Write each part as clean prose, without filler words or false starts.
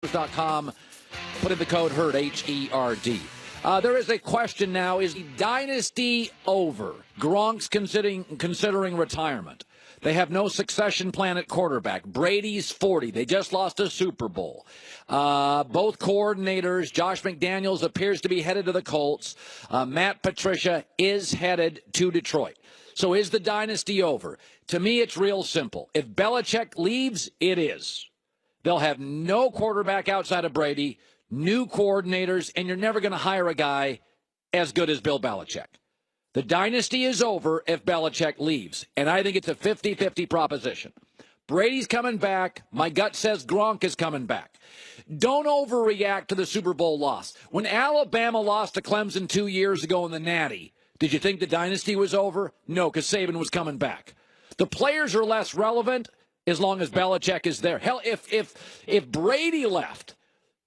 .com. Put in the code HERD, H-E-R-D. There is a question now. Is the dynasty over? Gronk's considering retirement. They have no succession plan at quarterback. Brady's 40. They just lost a Super Bowl. Both coordinators, Josh McDaniels appears to be headed to the Colts. Matt Patricia is headed to Detroit. So is the dynasty over? To me, it's real simple. If Belichick leaves, it is. They'll have no quarterback outside of Brady, new coordinators, and you're never going to hire a guy as good as Bill Belichick. The dynasty is over if Belichick leaves, and I think it's a 50-50 proposition. Brady's coming back. My gut says Gronk is coming back. Don't overreact to the Super Bowl loss. When Alabama lost to Clemson 2 years ago in the Natty, did you think the dynasty was over? No, because Saban was coming back. The players are less relevant as long as Belichick is there. Hell, if Brady left,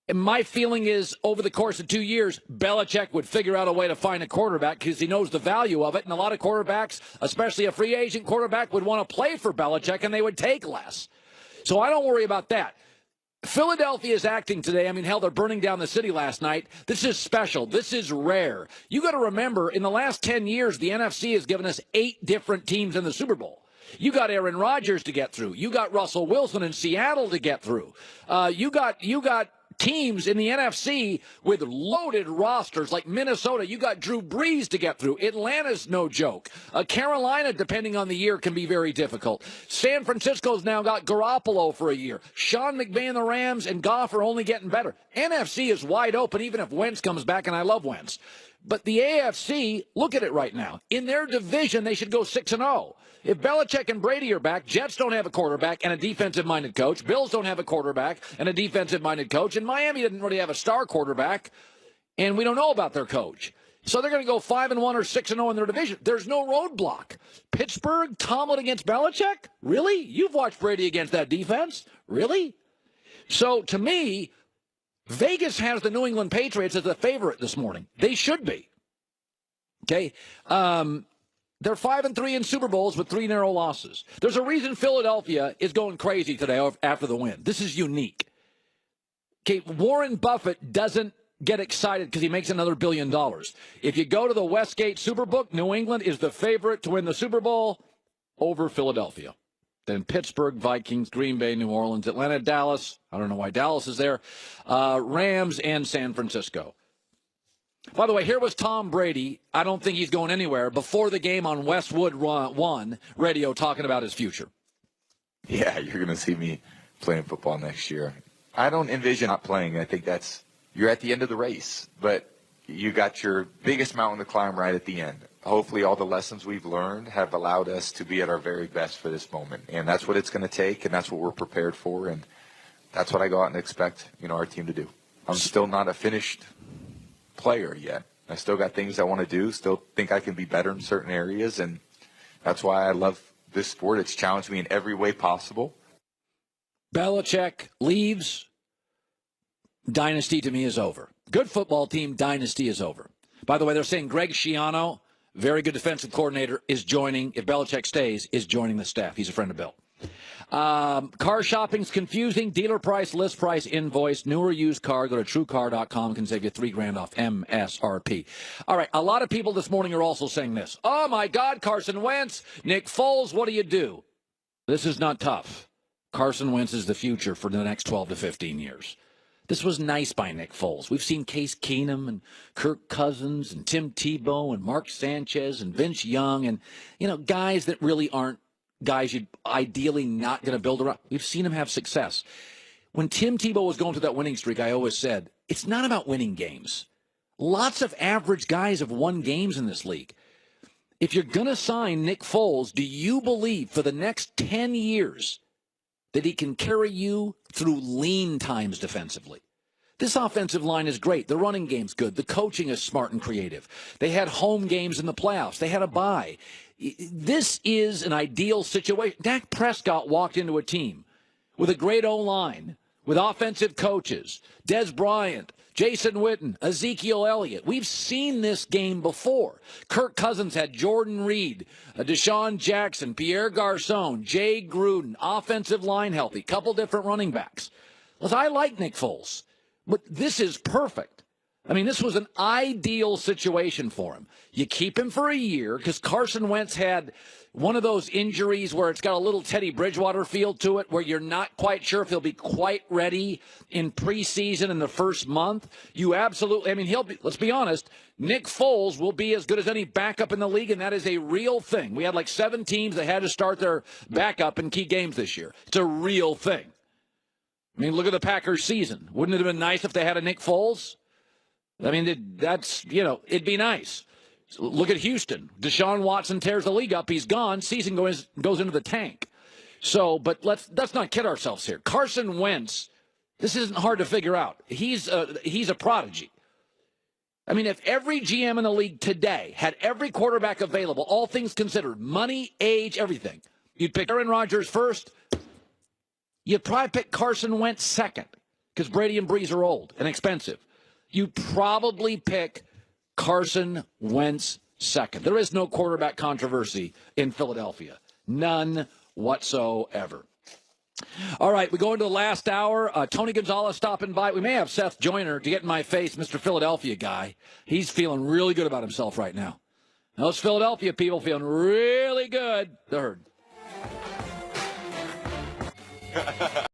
and my feeling is over the course of 2 years, Belichick would figure out a way to find a quarterback because he knows the value of it. And a lot of quarterbacks, especially a free agent quarterback, would want to play for Belichick, and they would take less. So I don't worry about that. Philadelphia is acting today. I mean, hell, they're burning down the city last night. This is special. This is rare. You got to remember, in the last 10 years, the NFC has given us 8 different teams in the Super Bowl. You got Aaron Rodgers to get through. You got Russell Wilson in Seattle to get through. You got teams in the NFC with loaded rosters like Minnesota. You got Drew Brees to get through. Atlanta's no joke. Carolina, depending on the year, can be very difficult. San Francisco's now got Garoppolo for a year. Sean McVay and the Rams and Goff are only getting better. NFC is wide open, even if Wentz comes back, and I love Wentz. But the AFC, look at it right now. In their division, they should go 6-0. If Belichick and Brady are back, Jets don't have a quarterback and a defensive-minded coach. Bills don't have a quarterback and a defensive-minded coach. And Miami didn't really have a star quarterback, and we don't know about their coach. So they're going to go 5-1 or 6-0 in their division. There's no roadblock. Pittsburgh, Tomlin against Belichick? Really? You've watched Brady against that defense? Really? So to me, Vegas has the New England Patriots as the favorite this morning. They should be. Okay? They're 5-3 in Super Bowls with 3 narrow losses. There's a reason Philadelphia is going crazy today after the win. This is unique. Okay, Warren Buffett doesn't get excited because he makes another $1 billion. If you go to the Westgate Superbook, New England is the favorite to win the Super Bowl over Philadelphia. Then Pittsburgh, Vikings, Green Bay, New Orleans, Atlanta, Dallas. I don't know why Dallas is there. Rams and San Francisco. By the way, here was Tom Brady. I don't think he's going anywhere. Before the game on Westwood One radio talking about his future. Yeah, you're going to see me playing football next year. I don't envision not playing. I think you're at the end of the race, but you got your biggest mountain to climb right at the end. Hopefully all the lessons we've learned have allowed us to be at our very best for this moment. And that's what it's going to take, and that's what we're prepared for, and that's what I go out and expect, our team to do. I'm still not a finished player yet. I still got things I want to do, still think I can be better in certain areas, and that's why I love this sport. It's challenged me in every way possible. Belichick leaves. Dynasty to me is over. Good football team, dynasty is over. By the way, they're saying Greg Schiano, very good defensive coordinator, is joining, if Belichick stays, is joining the staff. He's a friend of Bill. Car shopping's confusing. Dealer price, list price, invoice, new or used car. Go to TrueCar.com. Can save you $3,000 off MSRP. All right, a lot of people this morning are also saying this. Oh, my God, Carson Wentz, Nick Foles, what do you do? This is not tough. Carson Wentz is the future for the next 12 to 15 years. This was nice by Nick Foles. We've seen Case Keenum and Kirk Cousins and Tim Tebow and Mark Sanchez and Vince Young and, guys that really aren't guys you'd ideally not going to build around. We've seen him have success. When Tim Tebow was going through that winning streak, I always said, it's not about winning games. Lots of average guys have won games in this league. If you're going to sign Nick Foles, do you believe for the next 10 years that he can carry you through lean times defensively? This offensive line is great. The running game's good. The coaching is smart and creative. They had home games in the playoffs. They had a bye. This is an ideal situation. Dak Prescott walked into a team with a great O-line, with offensive coaches, Dez Bryant, Jason Witten, Ezekiel Elliott. We've seen this game before. Kirk Cousins had Jordan Reed, Deshaun Jackson, Pierre Garçon, Jay Gruden, offensive line healthy, couple different running backs. Listen, I like Nick Foles, but this is perfect. I mean, this was an ideal situation for him. You keep him for a year because Carson Wentz had one of those injuries where it's got a little Teddy Bridgewater feel to it, where you're not quite sure if he'll be quite ready in preseason in the first month. You absolutely, I mean, let's be honest, Nick Foles will be as good as any backup in the league, and that is a real thing. We had like 7 teams that had to start their backup in key games this year. It's a real thing. I mean, look at the Packers season. Wouldn't it have been nice if they had a Nick Foles? I mean, it'd be nice. Look at Houston. Deshaun Watson tears the league up. He's gone. Season goes into the tank. So, but let's not kid ourselves here. Carson Wentz, this isn't hard to figure out. He's a prodigy. I mean, if every GM in the league today had every quarterback available, all things considered, money, age, everything, you'd pick Aaron Rodgers first. You'd probably pick Carson Wentz second because Brady and Breeze are old and expensive. You'd probably pick Carson Wentz second. There is no quarterback controversy in Philadelphia. None whatsoever. All right, we go into the last hour. Tony Gonzalez stopping by. We may have Seth Joyner to get in my face, Mr. Philadelphia guy. He's feeling really good about himself right now. Those Philadelphia people feeling really good. The Herd.